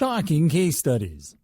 Shocking case studies.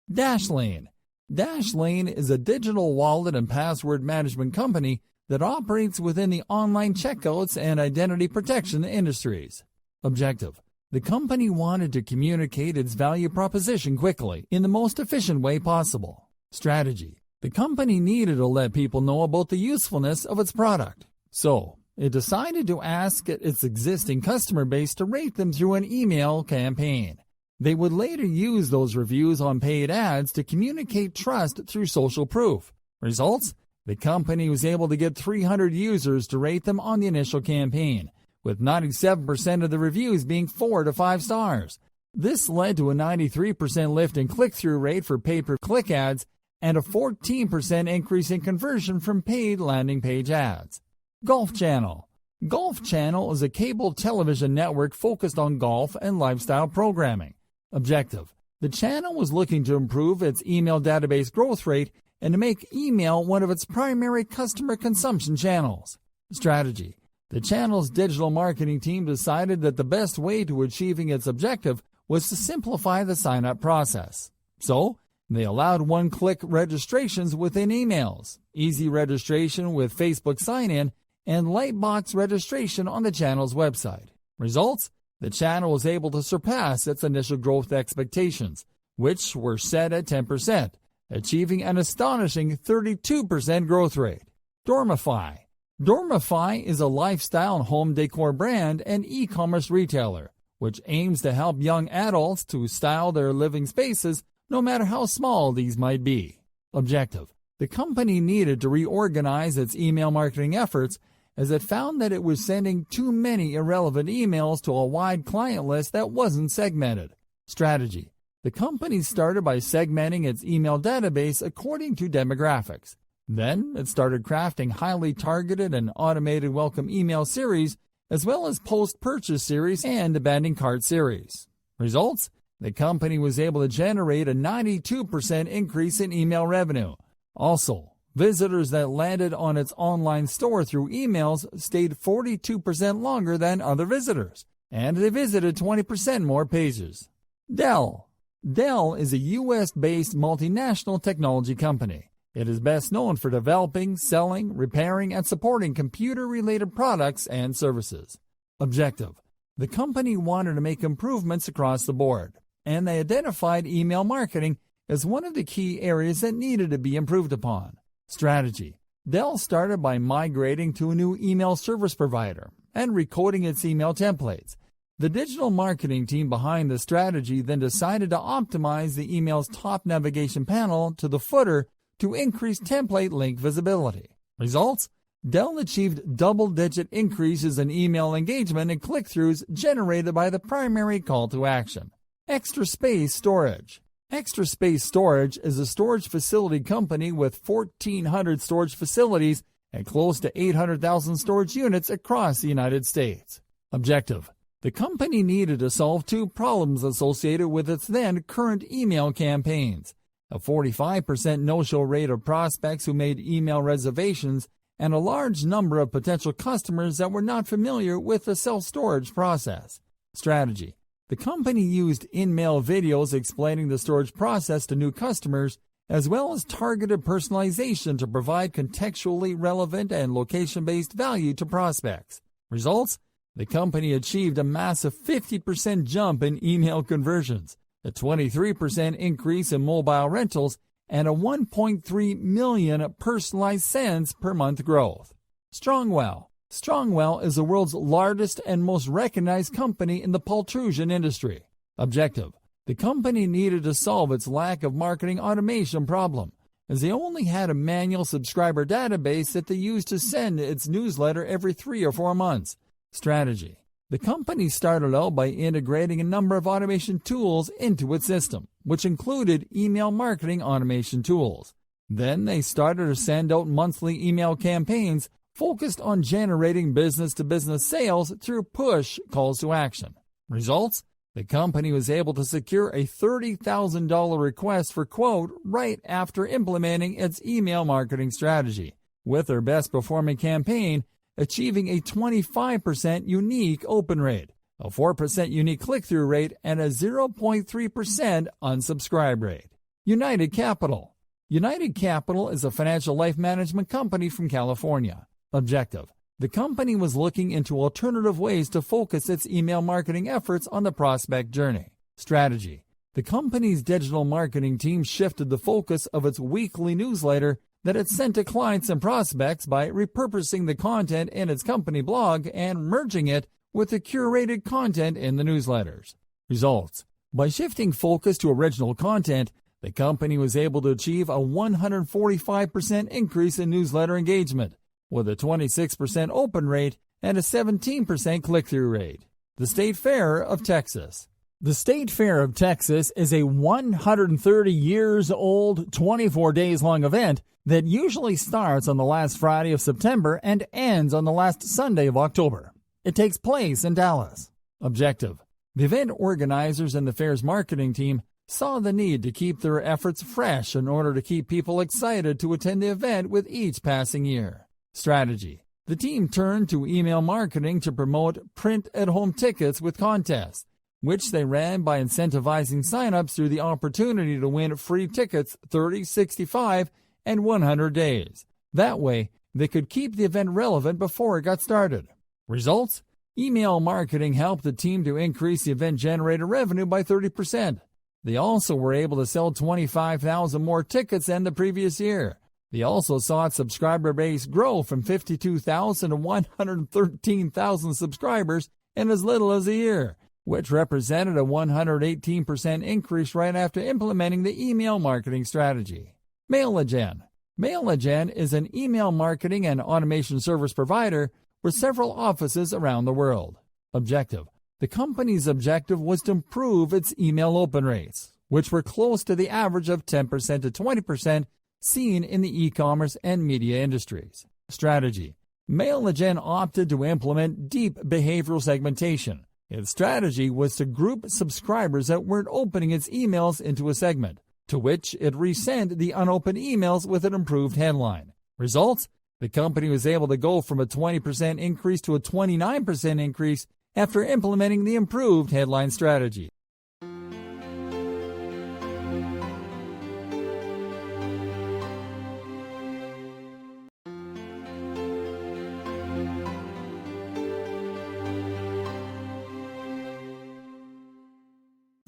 Dashlane. Dashlane is a digital wallet and password management company that operates within the online checkouts and identity protection industries. Objective: the company wanted to communicate its value proposition quickly in the most efficient way possible. Strategy: the company needed to let people know about the usefulness of its product. So, it decided to ask its existing customer base to rate them through an email campaign. They would later use those reviews on paid ads to communicate trust through social proof. Results: the company was able to get 300 users to rate them on the initial campaign, with 97% of the reviews being 4 to 5 stars. This led to a 93% lift in click-through rate for pay-per-click ads and a 14% increase in conversion from paid landing page ads. Golf Channel. Golf Channel is a cable television network focused on golf and lifestyle programming. Objective: the channel was looking to improve its email database growth rate and to make email one of its primary customer consumption channels. Strategy: the channel's digital marketing team decided that the best way to achieving its objective was to simplify the sign-up process. So, they allowed one-click registrations within emails, easy registration with Facebook sign-in, and Lightbox registration on the channel's website. Results: the channel was able to surpass its initial growth expectations, which were set at 10%, achieving an astonishing 32% growth rate. Dormify. Dormify is a lifestyle and home decor brand and e-commerce retailer, which aims to help young adults to style their living spaces no matter how small these might be. Objective: the company needed to reorganize its email marketing efforts as it found that it was sending too many irrelevant emails to a wide client list that wasn't segmented. Strategy: the company started by segmenting its email database according to demographics. Then it started crafting highly targeted and automated welcome email series, as well as post-purchase series and abandoned cart series. Results: the company was able to generate a 92% increase in email revenue. Also, visitors that landed on its online store through emails stayed 42% longer than other visitors, and they visited 20% more pages. Dell. Dell is a U.S.-based multinational technology company. It is best known for developing, selling, repairing, and supporting computer-related products and services. Objective: the company wanted to make improvements across the board, and they identified email marketing as one of the key areas that needed to be improved upon. Strategy: Dell started by migrating to a new email service provider and recoding its email templates. The digital marketing team behind the strategy then decided to optimize the email's top navigation panel to the footer to increase template link visibility. Results: Dell achieved double-digit increases in email engagement and click-throughs generated by the primary call to action. Extra Space Storage. Extra Space Storage is a storage facility company with 1,400 storage facilities and close to 800,000 storage units across the United States. Objective: the company needed to solve two problems associated with its then current email campaigns: a 45% no-show rate of prospects who made email reservations and a large number of potential customers that were not familiar with the self-storage process. Strategy: the company used in-mail videos explaining the storage process to new customers, as well as targeted personalization to provide contextually relevant and location-based value to prospects. Results: the company achieved a massive 50% jump in email conversions, a 23% increase in mobile rentals, and a 1.3 million personalized sends per month growth. Strongwell. Strongwell is the world's largest and most recognized company in the pultrusion industry. Objective: the company needed to solve its lack of marketing automation problem, as they only had a manual subscriber database that they used to send its newsletter every 3 or 4 months. Strategy: the company started out by integrating a number of automation tools into its system, which included email marketing automation tools. Then they started to send out monthly email campaigns focused on generating business-to-business sales through push calls to action. Results: the company was able to secure a $30,000 request for quote right after implementing its email marketing strategy, with their best-performing campaign achieving a 25% unique open rate, a 4% unique click-through rate, and a 0.3% unsubscribe rate. United Capital. United Capital is a financial life management company from California. Objective: the company was looking into alternative ways to focus its email marketing efforts on the prospect journey. Strategy: the company's digital marketing team shifted the focus of its weekly newsletter that it sent to clients and prospects by repurposing the content in its company blog and merging it with the curated content in the newsletters. Results: by shifting focus to original content, the company was able to achieve a 145% increase in newsletter engagement, with a 26% open rate and a 17% click-through rate. The State Fair of Texas. The State Fair of Texas is a 130 years old, 24 days long event that usually starts on the last Friday of September and ends on the last Sunday of October. It takes place in Dallas. Objective: the event organizers and the fair's marketing team saw the need to keep their efforts fresh in order to keep people excited to attend the event with each passing year. Strategy: the team turned to email marketing to promote print-at-home tickets with contests, which they ran by incentivizing signups through the opportunity to win free tickets 30, 65, and 100 days. That way, they could keep the event relevant before it got started. Results: email marketing helped the team to increase the event-generated revenue by 30%. They also were able to sell 25,000 more tickets than the previous year. They also saw its subscriber base grow from 52,000 to 113,000 subscribers in as little as a year, which represented a 118% increase right after implementing the email marketing strategy. MailAgen. MailAgen is an email marketing and automation service provider with several offices around the world. Objective: the company's objective was to improve its email open rates, which were close to the average of 10% to 20% seen in the e-commerce and media industries. Strategy: MailAgen opted to implement deep behavioral segmentation. Its strategy was to group subscribers that weren't opening its emails into a segment, to which it resent the unopened emails with an improved headline. Results: the company was able to go from a 20% increase to a 29% increase after implementing the improved headline strategy.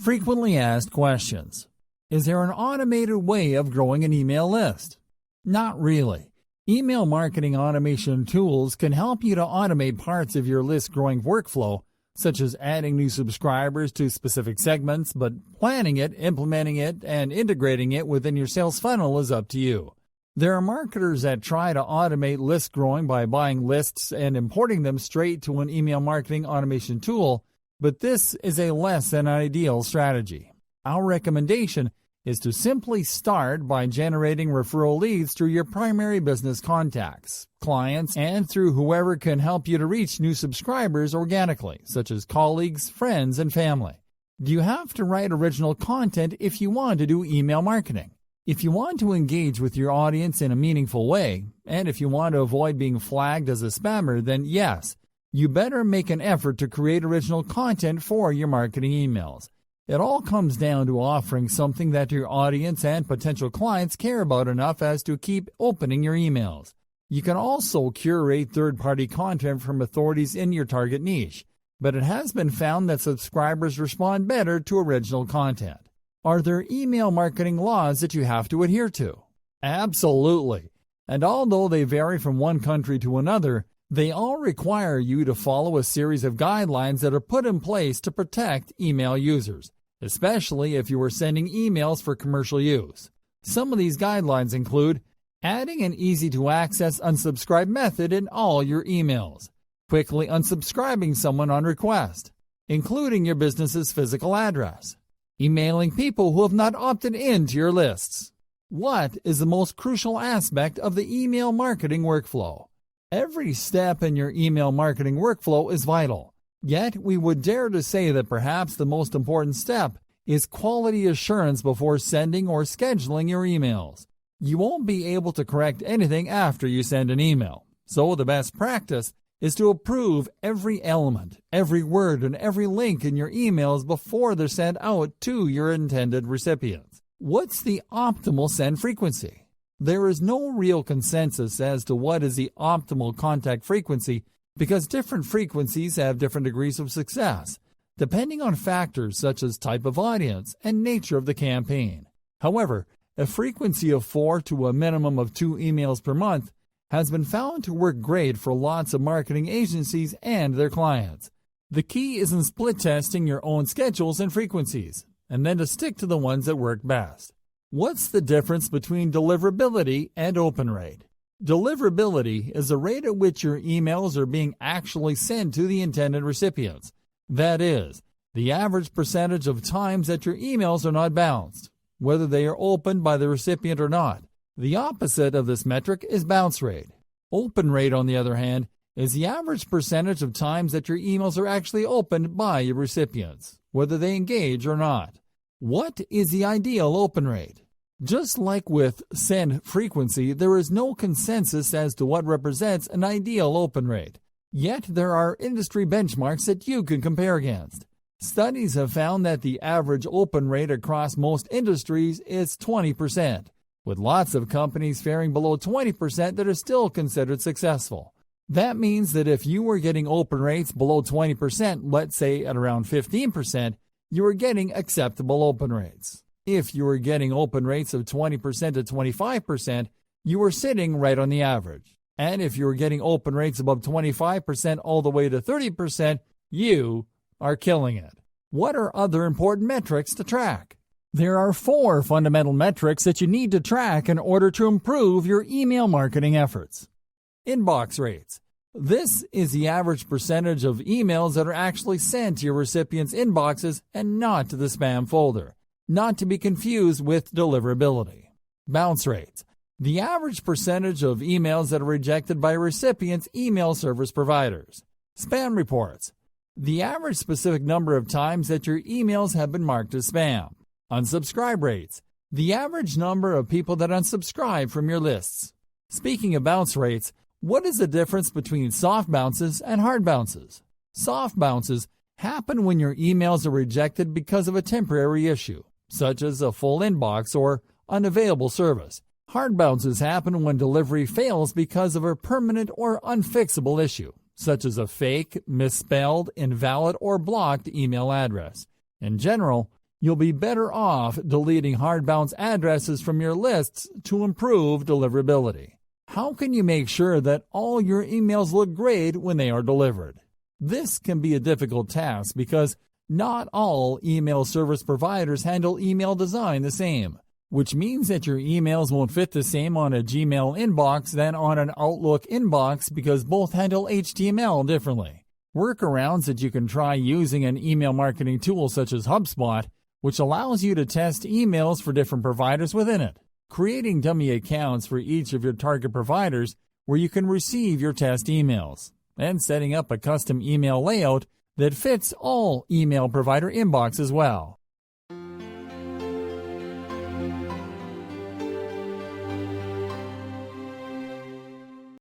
Frequently asked questions. Is there an automated way of growing an email list? Not really. Email marketing automation tools can help you to automate parts of your list growing workflow, such as adding new subscribers to specific segments, but planning it, implementing it, and integrating it within your sales funnel is up to you. There are marketers that try to automate list growing by buying lists and importing them straight to an email marketing automation tool, but this is a less than ideal strategy. Our recommendation is to simply start by generating referral leads through your primary business contacts, clients, and through whoever can help you to reach new subscribers organically, such as colleagues, friends, and family. Do you have to write original content if you want to do email marketing? If you want to engage with your audience in a meaningful way, and if you want to avoid being flagged as a spammer, then yes, you better make an effort to create original content for your marketing emails. It all comes down to offering something that your audience and potential clients care about enough as to keep opening your emails. You can also curate third-party content from authorities in your target niche, but it has been found that subscribers respond better to original content. Are there email marketing laws that you have to adhere to? Absolutely. And although they vary from one country to another, they all require you to follow a series of guidelines that are put in place to protect email users, especially if you are sending emails for commercial use. Some of these guidelines include adding an easy-to-access unsubscribe method in all your emails, quickly unsubscribing someone on request, including your business's physical address, emailing people who have not opted into your lists. What is the most crucial aspect of the email marketing workflow? Every step in your email marketing workflow is vital. Yet, we would dare to say that perhaps the most important step is quality assurance before sending or scheduling your emails. You won't be able to correct anything after you send an email, so the best practice is to approve every element, every word, and every link in your emails before they're sent out to your intended recipients. What's the optimal send frequency? There is no real consensus as to what is the optimal contact frequency because different frequencies have different degrees of success, depending on factors such as type of audience and nature of the campaign. However, a frequency of 4 to a minimum of 2 emails per month has been found to work great for lots of marketing agencies and their clients. The key is in split testing your own schedules and frequencies, and then to stick to the ones that work best. What's the difference between deliverability and open rate? Deliverability is the rate at which your emails are being actually sent to the intended recipients. That is, the average percentage of times that your emails are not bounced, whether they are opened by the recipient or not. The opposite of this metric is bounce rate. Open rate, on the other hand, is the average percentage of times that your emails are actually opened by your recipients, whether they engage or not. What is the ideal open rate? Just like with send frequency, there is no consensus as to what represents an ideal open rate. Yet there are industry benchmarks that you can compare against. Studies have found that the average open rate across most industries is 20%, with lots of companies faring below 20% that are still considered successful. That means that if you were getting open rates below 20%, let's say at around 15%, you are getting acceptable open rates. If you are getting open rates of 20% to 25%, you are sitting right on the average. And if you are getting open rates above 25% all the way to 30%, you are killing it. What are other important metrics to track? There are 4 fundamental metrics that you need to track in order to improve your email marketing efforts. Inbox rates. This is the average percentage of emails that are actually sent to your recipients' inboxes and not to the spam folder, not to be confused with deliverability. Bounce rates. The average percentage of emails that are rejected by recipients' email service providers. Spam reports. The average specific number of times that your emails have been marked as spam. Unsubscribe rates. The average number of people that unsubscribe from your lists. Speaking of bounce rates, what is the difference between soft bounces and hard bounces? Soft bounces happen when your emails are rejected because of a temporary issue, such as a full inbox or unavailable service. Hard bounces happen when delivery fails because of a permanent or unfixable issue, such as a fake, misspelled, invalid, or blocked email address. In general, you'll be better off deleting hard bounce addresses from your lists to improve deliverability. How can you make sure that all your emails look great when they are delivered? This can be a difficult task because not all email service providers handle email design the same, which means that your emails won't fit the same on a Gmail inbox than on an Outlook inbox because both handle HTML differently. Workarounds that you can try using an email marketing tool such as HubSpot, which allows you to test emails for different providers within it. Creating dummy accounts for each of your target providers where you can receive your test emails, and setting up a custom email layout that fits all email provider inbox as well.